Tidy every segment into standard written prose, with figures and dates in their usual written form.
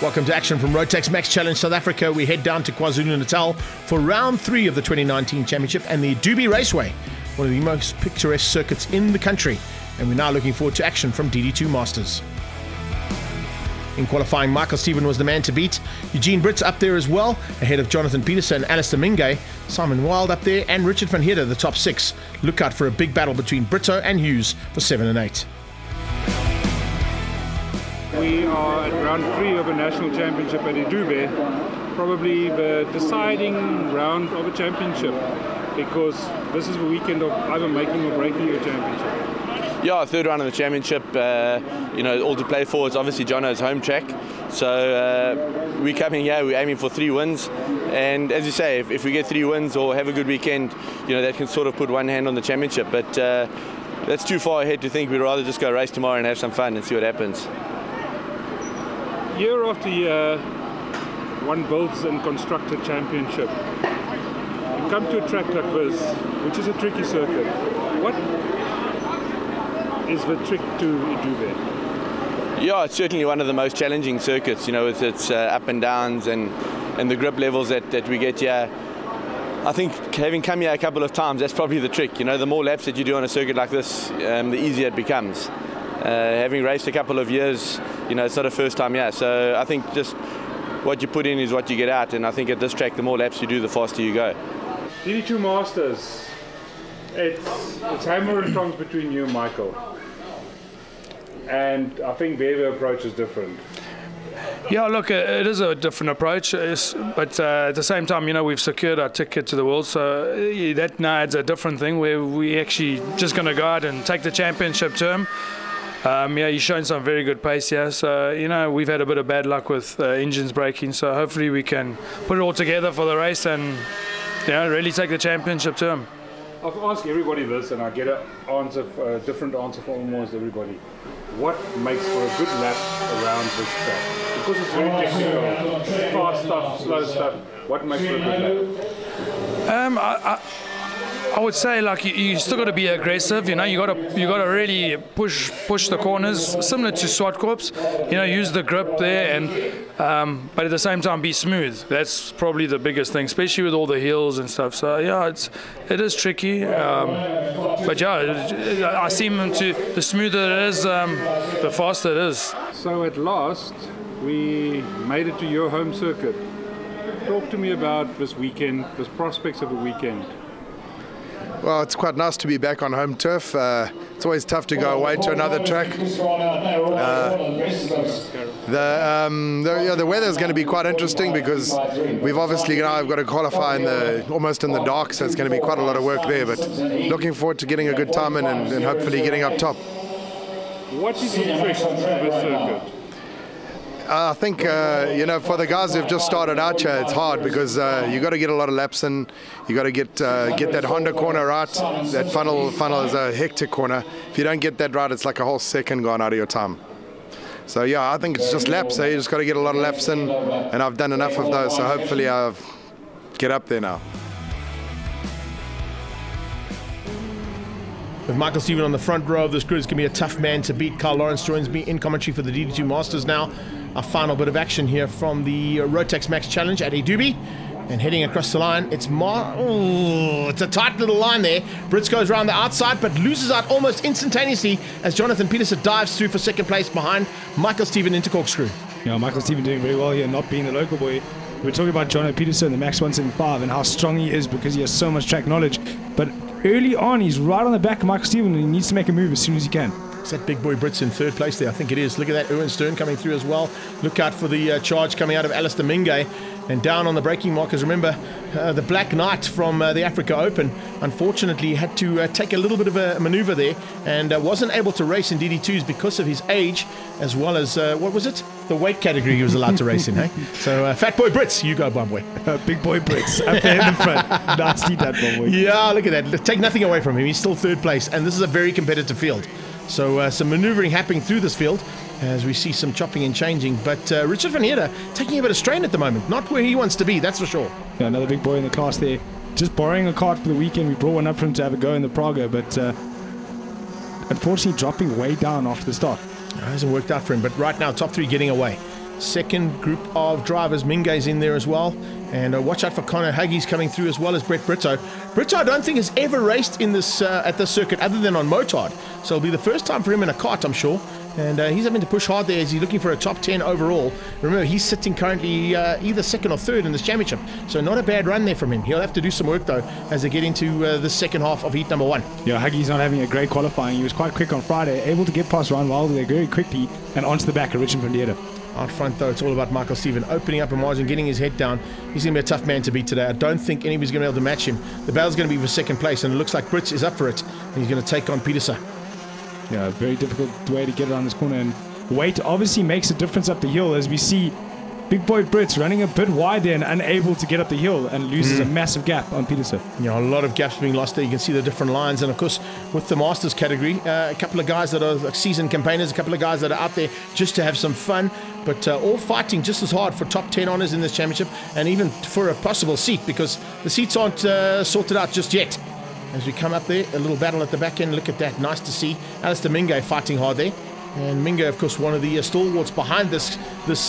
Welcome to action from Rotax Max Challenge South Africa. We head down to KwaZulu-Natal for round 3 of the 2019 championship and the Idube Raceway, one of the most picturesque circuits in the country. And we're now looking forward to action from DD2 Masters. In qualifying, Michael Stephen was the man to beat. Eugene Britt's up there as well, ahead of Jonathan Peterson and Alistair Mingay. Simon Wild up there, and Richard van Heerden, the top 6. Look out for a big battle between Brito and Hughes for 7 and 8. We are at round 3 of a national championship at Idube, probably the deciding round of a championship, because this is the weekend of either making or breaking your championship. Yeah, third round of the championship, all to play for. It's obviously Jono's home track. So we're coming here, we're aiming for 3 wins. And as you say, if we get 3 wins or have a good weekend, that can sort of put one hand on the championship. But that's too far ahead to think. We'd rather just go race tomorrow and have some fun and see what happens. Year after year, one builds and constructs a championship. You come to a track like this, which is a tricky circuit. What is the trick to Idube? Yeah, it's certainly one of the most challenging circuits, with its up and downs and the grip levels that we get here. I think having come here a couple of times, that's probably the trick. The more laps that you do on a circuit like this, the easier it becomes. Having raced a couple of years, it's not a first time here. So I think just what you put in is what you get out. And I think at this track, the more laps you do, the faster you go. DD2 Masters, it's hammer and tongs between you and Michael. And I think their approach is different. Yeah, look, it is a different approach, but at the same time, we've secured our ticket to the world, so that now adds a different thing where we actually just going to go out and take the championship term. He's shown some very good pace here, so we've had a bit of bad luck with engines braking, so hopefully we can put it all together for the race and really take the championship term. I've asked everybody this, and I get a different answer from almost everybody. What makes for a good lap around this track? Because it's very technical, fast stuff, slow stuff. What makes for a good lap? I would say, like, you still got to be aggressive. You got to really push the corners, similar to Swartkorps. Use the grip there, and but at the same time be smooth. That's probably the biggest thing, especially with all the hills and stuff. So yeah, it is tricky. But yeah, I seem to the smoother it is, the faster it is. So at last, we made it to your home circuit. Talk to me about this weekend, the prospects of the weekend. Well, it's quite nice to be back on home turf. It's always tough to go away to another track. The weather is going to be quite interesting because we've obviously I've got to qualify almost in the dark, so it's going to be quite a lot of work there. But looking forward to getting a good time and hopefully getting up top. What is the trick to this circuit? I think, for the guys who've just started out here, it's hard because you got to get a lot of laps in. You got to get that Honda corner right. That funnel is a hectic corner. If you don't get that right, it's like a whole second gone out of your time. So yeah, I think it's just laps. You just got to get a lot of laps in, and I've done enough of those. So hopefully I'll get up there now. With Michael Stephen on the front row of this grid, it's going to be a tough man to beat. Carl Lawrence joins me in commentary for the DD2 Masters now. Our final bit of action here from the Rotax Max Challenge at Idube. And heading across the line, it's a tight little line there. Brits goes around the outside, but loses out almost instantaneously as Jonathan Peterson dives through for second place behind Michael Stephen into corkscrew. Michael Stephen doing very well here, not being the local boy. We're talking about Jono Peterson, the Max 175, and how strong he is because he has so much track knowledge. But early on, he's right on the back of Michael Stephen, and he needs to make a move as soon as he can. Is that big boy Brits in third place there? I think it is. Look at that, Erwin Stern coming through as well. Look out for the charge coming out of Alistair Mingay. And down on the braking markers, remember, the Black Knight from the Africa Open, unfortunately, had to take a little bit of a maneuver there and wasn't able to race in DD2s because of his age, as well as, what was it? The weight category he was allowed to race in, hey? So, Fat Boy Brits, you go, Bob Boy. Big Boy Brits, up there in the front. Nasty, that Bob Boy. Yeah, look at that. Take nothing away from him. He's still third place, and this is a very competitive field. So, some maneuvering happening through this field as we see some chopping and changing. But Richard van Heerden taking a bit of strain at the moment. Not where he wants to be, that's for sure. Yeah, another big boy in the class there. Just borrowing a cart for the weekend. We brought one up for him to have a go in the Praga, but unfortunately dropping way down after the start. It hasn't worked out for him, but right now, top three getting away. Second group of drivers, Minge's in there as well. And watch out for Connor Huggies coming through, as well as Brett Brito. Brito, I don't think, has ever raced in this at this circuit other than on motard. So it'll be the first time for him in a kart, I'm sure. And he's having to push hard there as he's looking for a top 10 overall. Remember, he's sitting currently either second or third in this championship. So not a bad run there from him. He'll have to do some work, though, as they get into the second half of heat number 1. Yeah, Huggy's not having a great qualifying. He was quite quick on Friday, able to get past Ryan Wilder there very quickly and onto the back of Richard van Dierde. Out front, though, it's all about Michael Stephen opening up a margin, getting his head down. He's going to be a tough man to beat today. I don't think anybody's going to be able to match him. The battle's going to be for second place, and it looks like Brits is up for it. And he's going to take on Peterson. Yeah, very difficult way to get around this corner. And weight obviously makes a difference up the hill, as we see big boy Brits running a bit wide there and unable to get up the hill, and loses a massive gap on Peterson. Yeah, a lot of gaps being lost there. You can see the different lines. And, of course, with the Masters category, a couple of guys that are like seasoned campaigners, a couple of guys that are out there just to have some fun, but all fighting just as hard for top 10 honours in this championship, and even for a possible seat, because the seats aren't sorted out just yet. As we come up there, a little battle at the back end. Look at that. Nice to see. Alistair Minge fighting hard there. And Minge, of course, one of the stalwarts behind this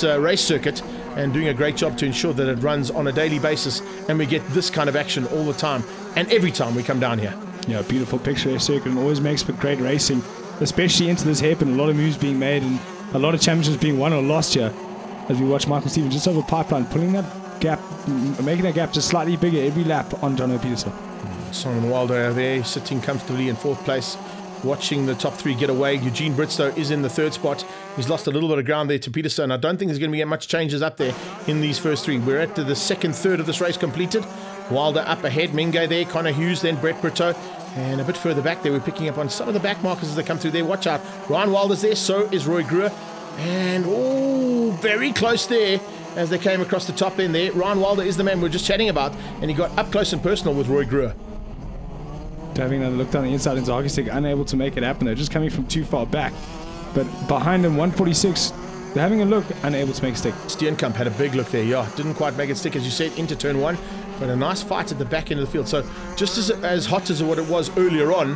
race circuit, and doing a great job to ensure that it runs on a daily basis, and we get this kind of action all the time and every time we come down here. Yeah, beautiful picture circuit, and always makes for great racing, especially into this hairpin. A lot of moves being made and a lot of championships being won or lost here, as we watch Michael Stephen just over pipeline, pulling that gap, making that gap just slightly bigger every lap on John Peterson. Simon Wilder there sitting comfortably in fourth place, watching the top three get away. Eugene Britstow is in the third spot. He's lost a little bit of ground there to Peterson. I don't think there's going to be much changes up there in these first three. We're at the second third of this race completed. Wilder up ahead, Minge there, Connor Hughes, then Brett Brito. And a bit further back there, we're picking up on some of the back markers as they come through there. Watch out. Ryan Wilder's there, so is Roy Gruer. And, oh, very close there as they came across the top end there. Ryan Wilder is the man we were just chatting about, and he got up close and personal with Roy Gruer. Having a look down the inside into hockey stick, unable to make it happen. They're just coming from too far back. But behind them, 146, they're having a look, unable to make it stick. Steenkamp had a big look there, yeah. Didn't quite make it stick, as you said, into turn 1. But a nice fight at the back end of the field. So just as hot as what it was earlier on,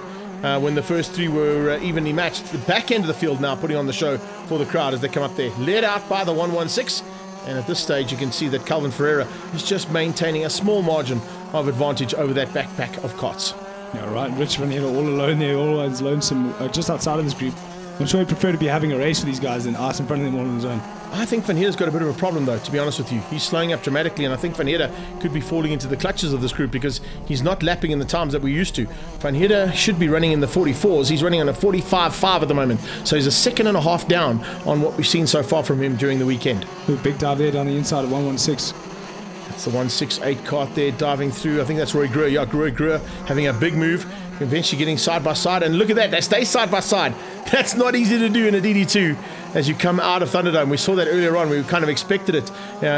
when the first three were evenly matched, the back end of the field now putting on the show for the crowd as they come up there. Led out by the 116. And at this stage, you can see that Calvin Ferreira is just maintaining a small margin of advantage over that backpack of Cots. Yeah, right. Rich van Heerden all alone there, all lonesome, just outside of this group. I'm sure he'd prefer to be having a race with these guys than us in front of them all on his own. I think Van Heerden's got a bit of a problem, though, to be honest with you. He's slowing up dramatically, and I think Van Heerden could be falling into the clutches of this group because he's not lapping in the times that we're used to. Van Heerden should be running in the 44s. He's running on a 45.5 at the moment. So he's a second and a half down on what we've seen so far from him during the weekend. Big dive there down the inside of 116. That's the 168 cart there diving through. I think that's Roy Gruer. Yeah, Roy Gruer having a big move. Eventually getting side by side, and look at that, they stay side by side. That's not easy to do in a DD2 as you come out of Thunderdome. We saw that earlier on. We kind of expected it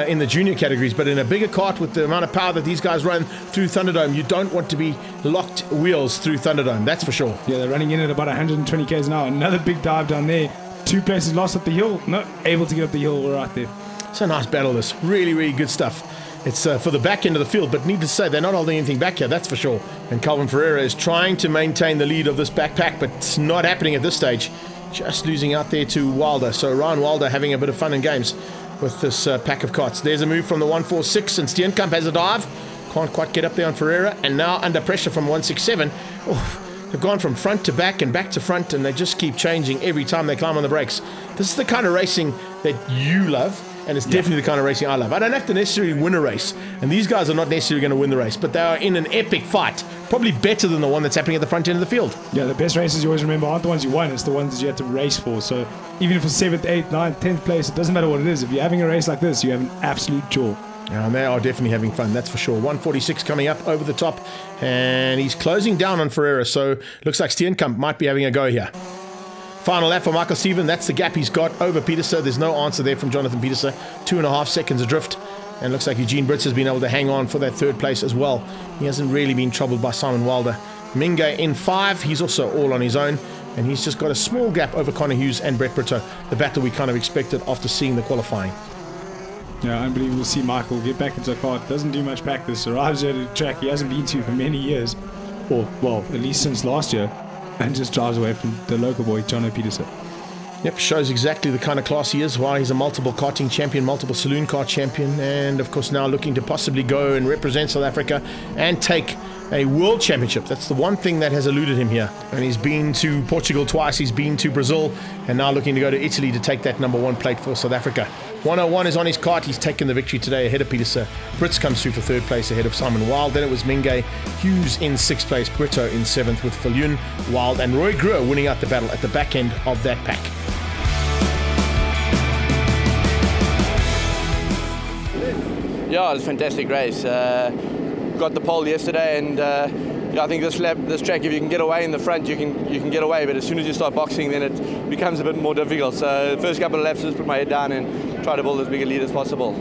in the junior categories, but in a bigger kart with the amount of power that these guys run through Thunderdome, you don't want to be locked wheels through Thunderdome, that's for sure. Yeah, they're running in at about 120 k's an hour. Another big dive down there. 2 places lost up the hill, not able to get up the hill right there. It's a nice battle, this. Really, really good stuff. It's for the back end of the field, but needless to say, they're not holding anything back here, that's for sure. And Calvin Ferreira is trying to maintain the lead of this backpack, but it's not happening at this stage. Just losing out there to Wilder. So Ryan Wilder having a bit of fun and games with this pack of carts. There's a move from the 146, and Steenkamp has a dive. Can't quite get up there on Ferreira, and now under pressure from 167. Oh, they've gone from front to back and back to front, and they just keep changing every time they climb on the brakes. This is the kind of racing that you love. And it's definitely the kind of racing I love. I don't have to necessarily win a race. And these guys are not necessarily going to win the race. But they are in an epic fight. Probably better than the one that's happening at the front end of the field. Yeah, the best races you always remember aren't the ones you won. It's the ones that you have to race for. So even if it's 7th, 8th, 9th, 10th place, it doesn't matter what it is. If you're having a race like this, you have an absolute jaw. Yeah, and they are definitely having fun, that's for sure. 146 coming up over the top. And he's closing down on Ferreira. So looks like Steenkamp might be having a go here. Final lap for Michael Stephen. That's the gap he's got over Peterson. There's no answer there from Jonathan Peterson. 2.5 seconds adrift. And looks like Eugene Brits has been able to hang on for that third place as well. He hasn't really been troubled by Simon Wilder. Minge in 5. He's also all on his own. And he's just got a small gap over Connor Hughes and Brett Brito. The battle we kind of expected after seeing the qualifying. Yeah, unbelievable to see Michael get back into a kart. Doesn't do much practice. Arrives at a track he hasn't been to for many years. Or, well, at least since last year. And just drives away from the local boy, John Peterson. Yep, shows exactly the kind of class he is, why he's a multiple karting champion, multiple saloon kart champion, and of course now looking to possibly go and represent South Africa and take a world championship. That's the one thing that has eluded him here. And he's been to Portugal twice, he's been to Brazil, and now looking to go to Italy to take that #1 plate for South Africa. 101 is on his kart. He's taken the victory today ahead of Peterson. Brits comes through for 3rd place ahead of Simon Wild. Then it was Mingay, Hughes in 6th place, Brito in 7th with Viljoen, Wild, and Roy Gruer winning out the battle at the back end of that pack. Yeah, it was a fantastic race. Got the pole yesterday, and yeah, I think this track, if you can get away in the front, you can get away. But as soon as you start boxing, then it becomes a bit more difficult. So the first couple of laps, just put my head down and try to build as big a lead as possible.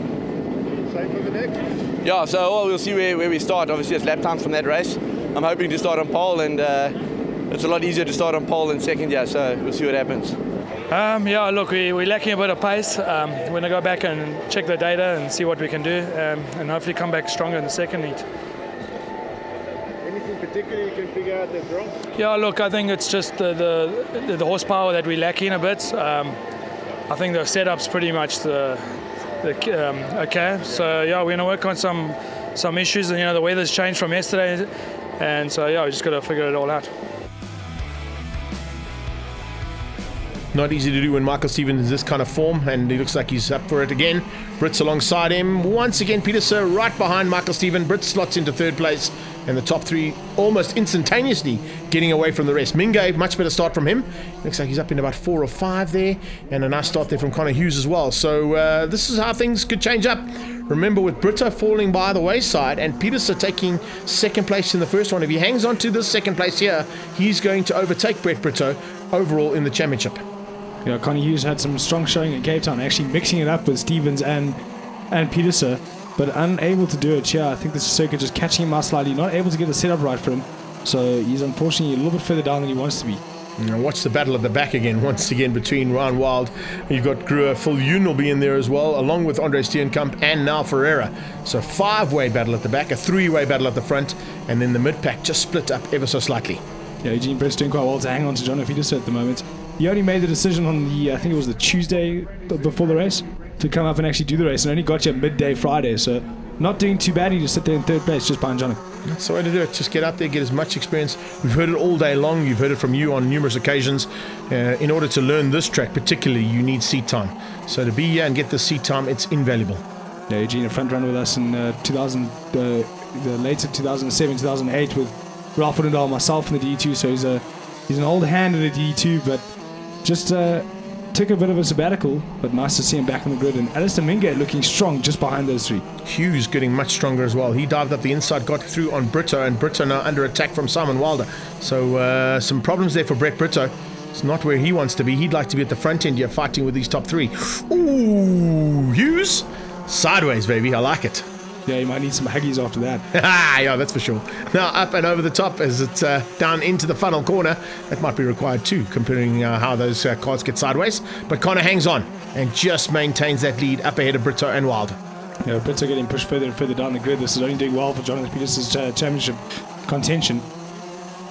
Same for the next? Yeah, so we'll see where we start. Obviously, it's lap times from that race. I'm hoping to start on pole, and it's a lot easier to start on pole than second year. So we'll see what happens. Yeah, look, we're lacking a bit of pace. We're going to go back and check the data and see what we can do, and hopefully come back stronger in the second heat. Anything particular you can figure out that's wrong? Yeah, look, I think it's just the horsepower that we're lacking a bit. I think the setup's pretty much okay. So yeah, we're going to work on some issues, and the weather's changed from yesterday, and so yeah, we just got to figure it all out. Not easy to do when Michael Stevens is this kind of form, and he looks like he's up for it again. Brits alongside him. Once again, Peterson right behind Michael Stevens. Brits slots into 3rd place, and the top 3 almost instantaneously getting away from the rest. Mingay, much better start from him. Looks like he's up in about 4 or 5 there, and a nice start there from Connor Hughes as well. So this is how things could change up. Remember, with Brito falling by the wayside and Peterson taking 2nd place in the first one, if he hangs on to this 2nd place here, he's going to overtake Brett Brito overall in the championship. Yeah, Connie Hughes had some strong showing at Cape Town, actually mixing it up with Stevens and Peterson, but unable to do it here. I think this circuit just catching him out slightly, not able to get the setup right for him. So he's unfortunately a little bit further down than he wants to be. Now watch the battle at the back again, once again between Ryan Wild. You've got Gruer, Viljoen will be in there as well, along with Andre Steenkamp and now Ferreira. So 5-way battle at the back, a 3-way battle at the front, and then the mid-pack just split up ever so slightly. Yeah, Eugene Brett's doing quite well to hang on to John Peterson at the moment. He only made the decision on the, I think it was the Tuesday before the race, to come up and actually do the race, and only got you midday Friday, so not doing too bad. He just sit there in 3rd place just behind Johnny. That's the way to do it. Just get out there, get as much experience. We've heard it all day long. You've heard it from you on numerous occasions. In order to learn this track particularly, you need seat time. So to be here and get the seat time, it's invaluable. Yeah, Eugene, a front runner with us in the later 2007, 2008 with Ralph Woodendal, myself in the DD2, so he's an old hand in the DD2, but just took a bit of a sabbatical, but nice to see him back on the grid. And Alistair Mingay looking strong just behind those 3. Hughes getting much stronger as well. He dived up the inside, got through on Brito, and Brito now under attack from Simon Wilder. So some problems there for Brett Brito. It's not where he wants to be. He'd like to be at the front end here fighting with these top 3. Ooh, Hughes. Sideways, baby. I like it. Yeah, you might need some huggies after that. Yeah, that's for sure. Now up and over the top as it's down into the funnel corner. That might be required too, comparing how those cars get sideways. But Connor hangs on and just maintains that lead up ahead of Brito and Wild. Yeah, Brito getting pushed further and further down the grid. This is only doing well for Jonathan Peterson's championship contention.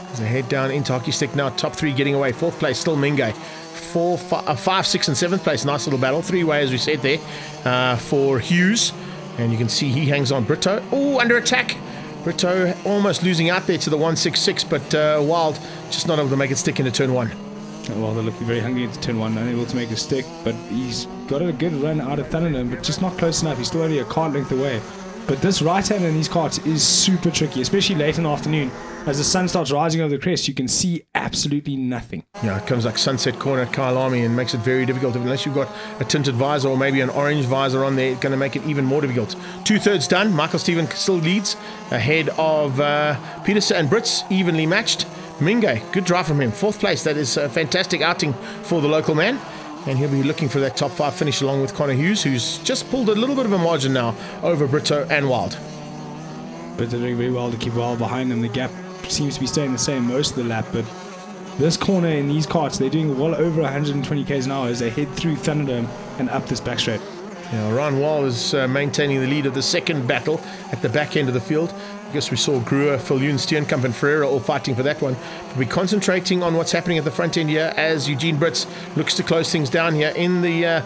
There's a head down into hockey stick now. Top 3 getting away. 4th place still Mingay. 5, 6 and 7th place. Nice little battle. 3-way as we said there for Hughes. And you can see he hangs on. Brito, oh, under attack. Brito almost losing out there to the 166, but Wild just not able to make it stick into turn 1. Well, they're looking very hungry into turn 1, unable to make it stick, but he's got a good run out of Thunderdome, but just not close enough. He's still only a kart length away. But this right hand in these karts is super tricky, especially late in the afternoon. As the sun starts rising over the crest, you can see absolutely nothing. Yeah, it comes like Sunset Corner at Kyalami and makes it very difficult. Unless you've got a tinted visor or maybe an orange visor on there, it's going to make it even more difficult. 2/3 done. Michael Stevens still leads ahead of Peterson and Brits, evenly matched. Mingay, good drive from him. 4th place. That is a fantastic outing for the local man. And he'll be looking for that top 5 finish along with Connor Hughes, who's just pulled a little bit of a margin now over Brito and Wild. Brito doing very well to keep Wild behind him. The gap seems to be staying the same most of the lap, but this corner in these karts, they're doing well over 120 k's an hour as they head through Thunderdome and up this back straight. Yeah, Ryan Wall is maintaining the lead of the second battle at the back end of the field. guess we saw Gruer, Viljoen, Steenkamp and Ferreira all fighting for that one. But we're concentrating on what's happening at the front end here as Eugene Brits looks to close things down here in the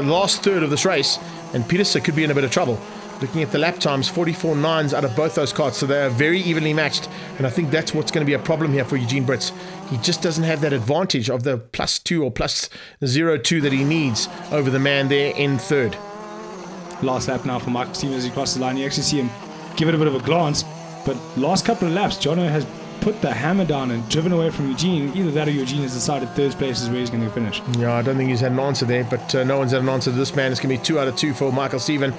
last third of this race. And Pieterse could be in a bit of trouble. Looking at the lap times, 44.9s out of both those carts, so they are very evenly matched. And I think that's what's going to be a problem here for Eugene Brits. He just doesn't have that advantage of the +2 or +0.2 that he needs over the man there in third. Last lap now for Michael Stevens as he crosses the line. You actually see him give it a bit of a glance, but last couple of laps, Jono has put the hammer down and driven away from Eugene. Either that or Eugene has decided third place is where he's going to finish. Yeah, I don't think he's had an answer there, but no one's had an answer to this man. It's going to be 2 out of 2 for Michael Steven.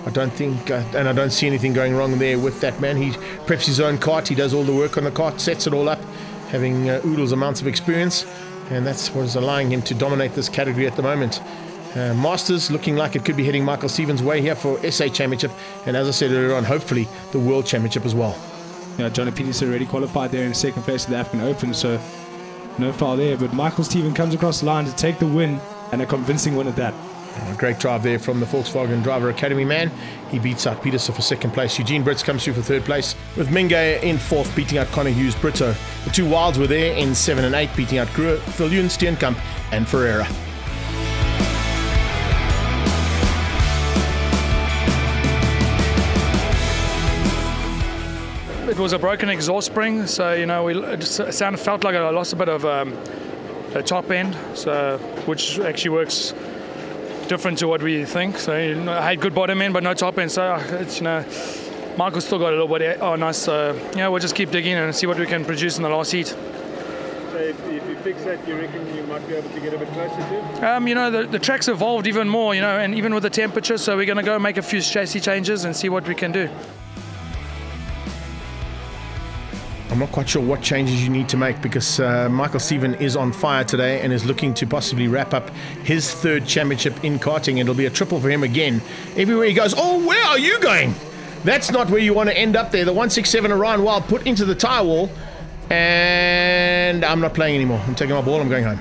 I don't think, and I don't see anything going wrong there with that man. He preps his own kart, he does all the work on the kart, sets it all up, having oodles amounts of experience, and that's what is allowing him to dominate this category at the moment. Masters looking like it could be heading Michael Stevens' way here for SA Championship, and as I said earlier on, hopefully the World Championship as well. Yeah, Johnny Pieterse already qualified there in second place of the African Open, so no foul there, but Michael Steven comes across the line to take the win, and a convincing win at that. Great drive there from the Volkswagen Driver Academy man. He beats out Pieterse for second place. Eugene Brits comes through for third place, with Minge in fourth, beating out Connor Hughes, Brito. The two wilds were there in 7 and 8, beating out Gruer, Viljoen, Steenkamp and Ferreira. It was a broken exhaust spring, so it felt like I lost a bit of the top end, so which actually works different to what we think. So I had good bottom end, but no top end. So it's Michael's still got a little bit. Oh, nice. So we'll just keep digging and see what we can produce in the last heat. So if you fix that, you reckon you might be able to get a bit closer to? The track's evolved even more, and even with the temperature. So we're going to go make a few chassis changes and see what we can do. I'm not quite sure what changes you need to make, because Michael Steven is on fire today and is looking to possibly wrap up his third championship in karting. It'll be a triple for him again. Everywhere he goes, oh, where are you going? That's not where you want to end up there. The 167 Orion Wild put into the tyre wall, and I'm not playing anymore. I'm taking my ball, I'm going home.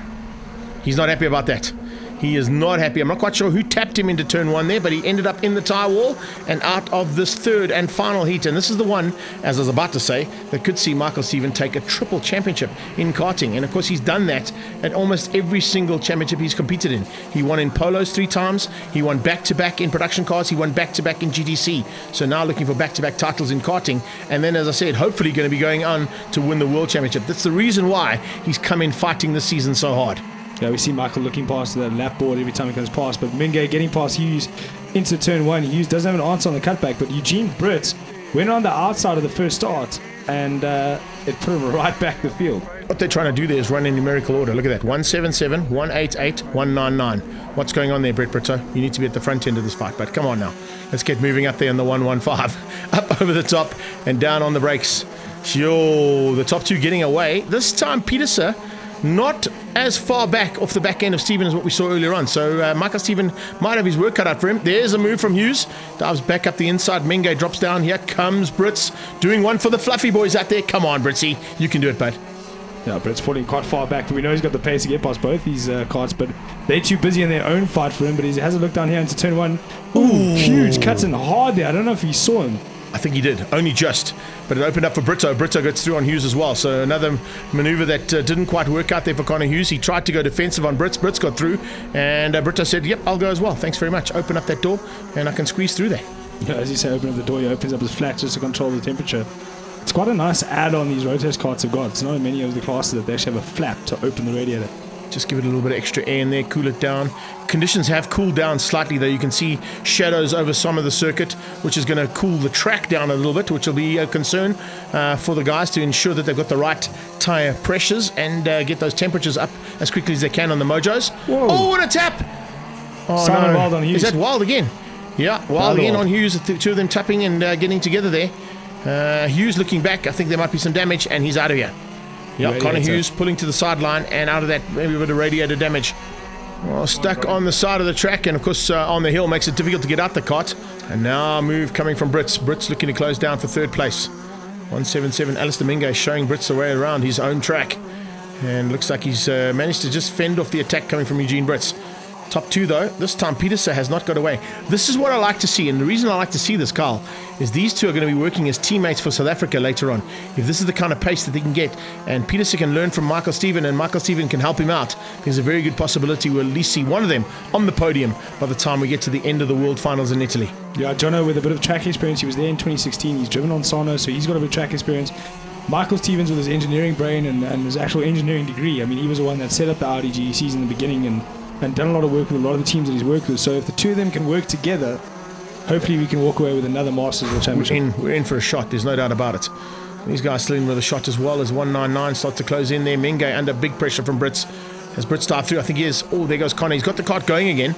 He's not happy about that. He is not happy. I'm not quite sure who tapped him into turn 1 there, but he ended up in the tyre wall and out of this third and final heat. And this is the one, as I was about to say, that could see Michael Steven take a triple championship in karting. And of course, he's done that at almost every single championship he's competed in. He won in polos 3 times. He won back-to-back in production cars. He won back-to-back in GTC. So now looking for back-to-back titles in karting. And then, as I said, hopefully going to be going on to win the World Championship. That's the reason why he's come in fighting this season so hard. Yeah, we see Michael looking past the lap board every time he comes past, but Minge getting past Hughes into turn 1. Hughes doesn't have an answer on the cutback, but Eugene Brits went on the outside of the first start, and it put him right back the field. What they're trying to do there is run in numerical order. Look at that, 177, 188, 199. What's going on there, Brett Brito? You need to be at the front end of this fight, but come on now. Let's get moving up there in the 115. Up over the top and down on the brakes. Yo, the top two getting away. This time, Pieterse not as far back off the back end of Steven as what we saw earlier on. So Michael Steven might have his work cut out for him. There's a move from Hughes. Dives back up the inside. Minge drops down. Here comes Brits. Doing one for the fluffy boys out there. Come on, Britsy. You can do it, bud. Yeah, Brits falling quite far back. But we know he's got the pace to get past both these carts, but they're too busy in their own fight for him. But he has a look down here into turn 1. Ooh, huge. Cuts in hard there. I don't know if he saw him. I think he did, only just, but it opened up for Brito. Brito gets through on Hughes as well, so another maneuver that didn't quite work out there for Connor Hughes. He tried to go defensive on Brits. Brits got through, and Brito said, yep, I'll go as well, thanks very much. Open up that door and I can squeeze through there. Yeah, as you say, open up the door, he opens up his flat just to control the temperature. It's quite a nice add-on these Rotax carts have got. It's not in many of the classes that they actually have a flap to open the radiator. Just give it a little bit of extra air in there, cool it down. Conditions have cooled down slightly though. You can see shadows over some of the circuit, which is going to cool the track down a little bit, which will be a concern for the guys to ensure that they've got the right tyre pressures and get those temperatures up as quickly as they can on the Mojos. Whoa. Oh, what a tap! Oh, Simon Wild on Hughes. Is that Wild again? Yeah, Wild again on Hughes, the two of them tapping and getting together there. Hughes looking back, I think there might be some damage, and he's out of here. Yeah, Connor Hughes pulling to the sideline, and out of that, maybe a bit of radiator damage. Well, stuck on the side of the track, and of course on the hill makes it difficult to get out the cart. And now a move coming from Brits. Brits looking to close down for third place. 177, Alistair Minge showing Brits the way around his own track. And looks like he's managed to just fend off the attack coming from Eugene Brits. Top 2 though, this time Peterson has not got away. This is what I like to see, and the reason I like to see this, Carl, is these two are going to be working as teammates for South Africa later on. If this is the kind of pace that they can get, and Peterson can learn from Michael Steven, and Michael Steven can help him out, there's a very good possibility we'll at least see one of them on the podium by the time we get to the end of the World Finals in Italy. Yeah, Jono with a bit of track experience. He was there in 2016. He's driven on Sano, so he's got a bit of track experience. Michael Stevens with his engineering brain and his actual engineering degree. I mean, he was the one that set up the Audi GECs in the beginning and done a lot of work with a lot of the teams that he's worked with. So if the two of them can work together, hopefully we can walk away with another Masters World Championship. We're in for a shot, there's no doubt about it. These guys still in with a shot as well as 199 starts to close in there. Menge under big pressure from Brits. Has Brits start through? I think he is. Oh, there goes Connor. He's got the cart going again.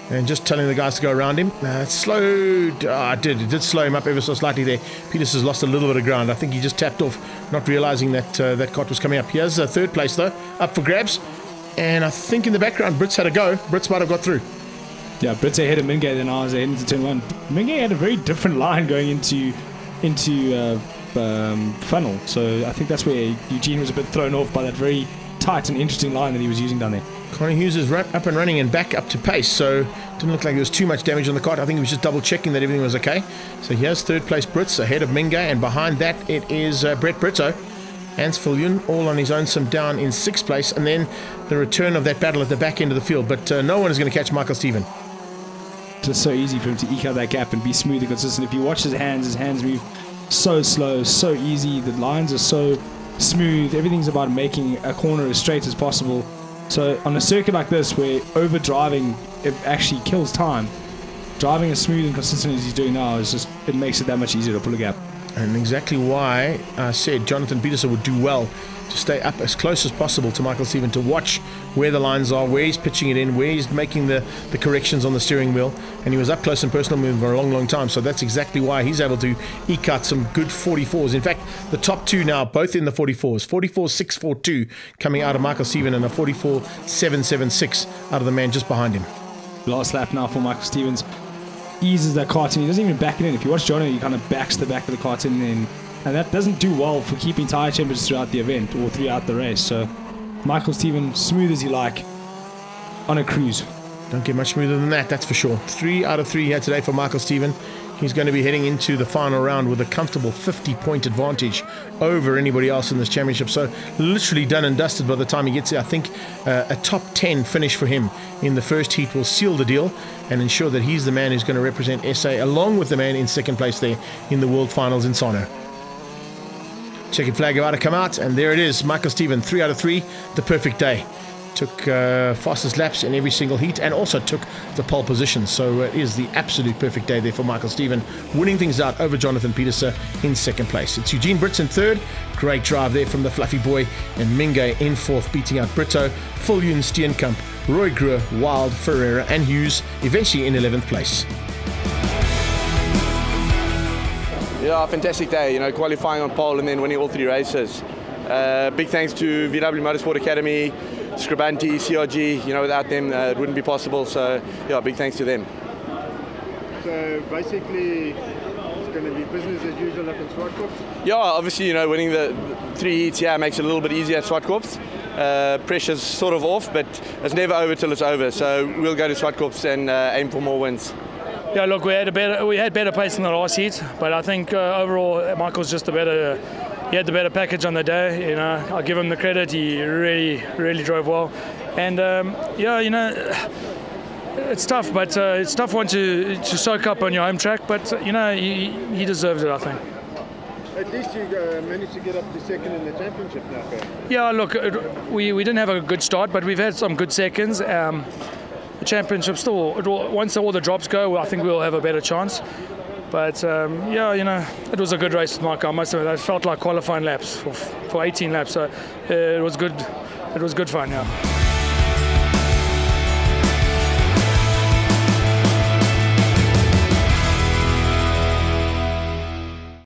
And just telling the guys to go around him. It slowed. It did slow him up ever so slightly there. Peters has lost a little bit of ground. I think he just tapped off, not realizing that that cart was coming up. Here's third place though, up for grabs. And I think in the background, Brits had a go. Brits might have got through. Yeah, Brits ahead of Minge than I was ahead into turn 1. Minge had a very different line going into funnel. So I think that's where Eugene was a bit thrown off by that very tight and interesting line that he was using down there. Connie Hughes is up and running and back up to pace, so didn't look like there was too much damage on the cart. I think he was just double checking that everything was okay. So here's third place Brits ahead of Minge, and behind that it is Brett Brito. Hans Viljoen all on his own, some down in 6th place, and then the return of that battle at the back end of the field. But no one is going to catch Michael Steven. It's so easy for him to eke out that gap and be smooth and consistent. If you watch his hands move so slow, so easy. The lines are so smooth. Everything's about making a corner as straight as possible. So on a circuit like this, where over driving it actually kills time, driving as smooth and consistent as he's doing now it makes it that much easier to pull a gap. And exactly why I said Jonathan Peterson would do well to stay up as close as possible to Michael Steven, to watch where the lines are, where he's pitching it in, where he's making the corrections on the steering wheel. And he was up close and personal with him for a long time, so that's exactly why he's able to eke out some good 44s. In fact, the top two now both in the 44s. 44.642 coming out of Michael Steven, and a 44.776 out of the man just behind him. Last lap now for Michael Stevens. Eases that kart in. He doesn't even back it in. If you watch Jono, he kind of backs the back of the kart in, and that doesn't do well for keeping tyre temperatures throughout the event or throughout the race. So Michael Steven, smooth as you like, on a cruise. Don't get much smoother than that, that's for sure. 3 out of 3 here today for Michael Steven. He's going to be heading into the final round with a comfortable 50-point advantage over anybody else in this championship. So literally done and dusted by the time he gets there. I think a top 10 finish for him in the first heat will seal the deal and ensure that he's the man who's going to represent SA along with the man in second place there in the World Finals in Sano. Checkered flag about to come out, and there it is. Michael Steven, 3 out of 3, the perfect day. Took fastest laps in every single heat and also took the pole position. So it is the absolute perfect day there for Michael Steven, winning things out over Jonathan Peterson in second place. It's Eugene Brits in third. Great drive there from the fluffy boy. And Minge in fourth, beating out Brito, Viljoen, Steenkamp, Roy Gruer, Wild, Ferreira and Hughes, eventually in 11th place. Yeah, fantastic day, qualifying on pole and then winning all 3 races. Big thanks to VW Motorsport Academy, Scribanti, CRG, without them it wouldn't be possible, so yeah, big thanks to them. So basically it's going to be business as usual up in Swartkorps? Yeah, obviously, winning the 3 heats here makes it a little bit easier at Swartkorps. Pressure's sort of off, but it's never over till it's over, so we'll go to Swartkorps and aim for more wins. Yeah, look, we had better pace in the last heat, but I think overall Michael's just he had the better package on the day. I'll give him the credit. He really drove well, and it's tough, but it's tough one to soak up on your home track. But he deserves it, I think. At least you managed to get up to second in the championship now. Yeah, look, we didn't have a good start, but we've had some good seconds. The championship still, once all the drops go, I think we'll have a better chance. But it was a good race with Michael. I must admit, it felt like qualifying laps for 18 laps. So it was good. It was good fun. Yeah.